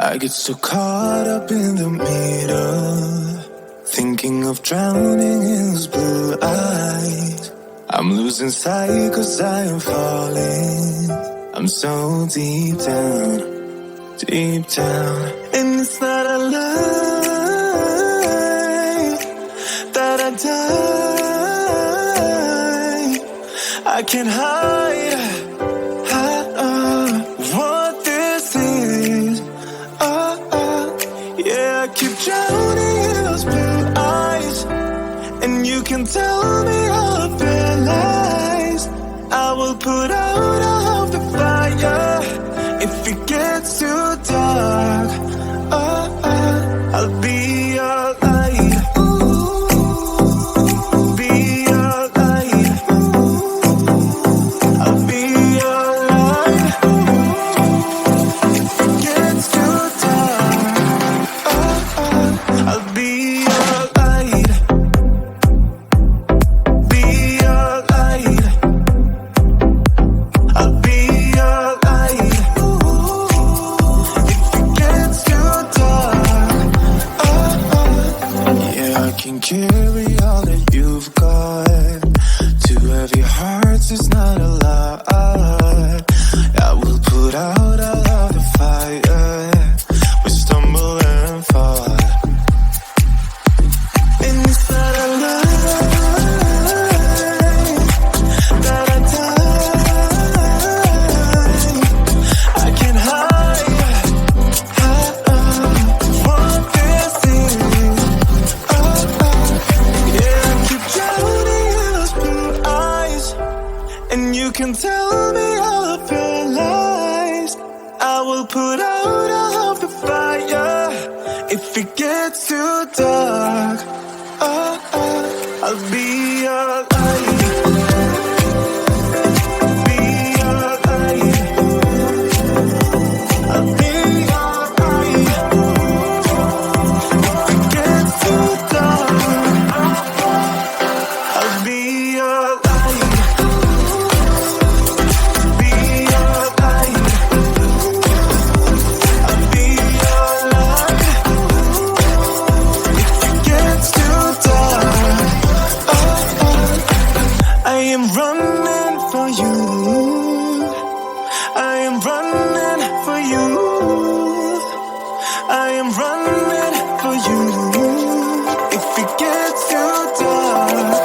I get so caught up in the middle, thinking of drowning in those blue eyes. I'm losing sight 'cause I am falling. I'm so deep down, deep down. And it's not a lie that I die. I can't hide what this is. Yeah, I keep drowning in those blue eyes, and you can tell me all of your lies. I will put out all of the fire if it gets too dark. I'll be your light. Be your light. I'll be your light. If it gets too dark, I'll be your light. Be your light. I'll be your light. If it gets too dark, yeah, I can carry all that you've got. Two heavy hearts is not a lot. I will put out all of the fire. We stumble and fall. And it's not a lie that I die. I can't hide what this is. Yeah, I keep drowning in those blue eyes, and you can tell me all of your lies. I will put out all of the fire if it gets too dark. I'll be your light. Be your light. I'll be your light. If it gets too dark, I'll be your light. Be your light. I'll be your light. If it gets too dark, I am running for you. I am running for you. I am running for you. If it gets too dark,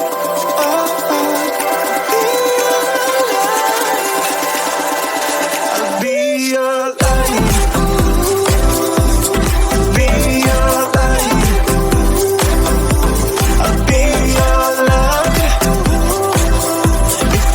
I'll be your light. Be your light. I'll be your light. If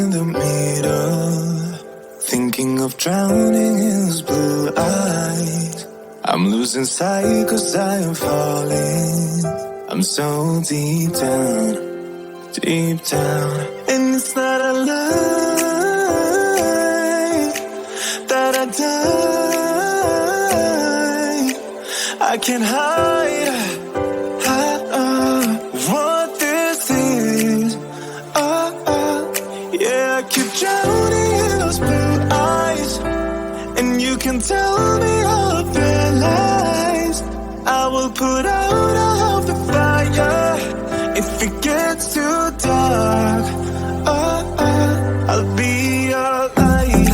in the middle, thinking of drowning in those blue eyes. I'm losing sight 'cause I am falling. I'm so deep down, deep down. And it's not a lie that I die. I can't hide what this is. Yeah, I keep drowning in those blue eyes, and you can tell me all of your lies. I will put out all of the fire if it gets too dark. I'll be your light.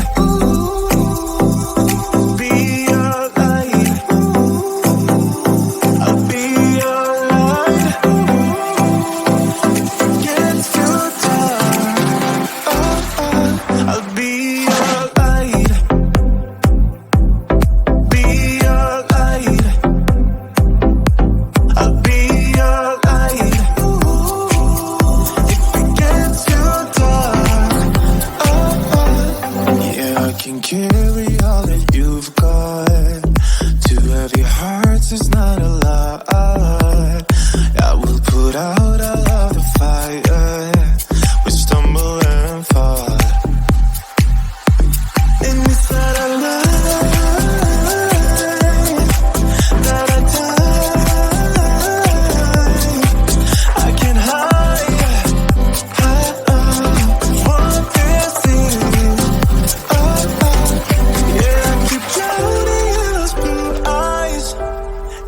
Be your light. I'll be your light. If it gets too dark, I'll be your light. Be your light. I'll be your light. If it gets too dark, yeah, I can carry all that you've got. Two heavy hearts is not a lot. I will put out all of the fire. We stumble and fall, and it's not a lie that I die. I can hide what this is. Yeah, I keep drowning in those blue eyes,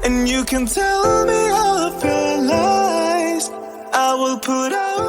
and you can tell me all of your lies. I will put out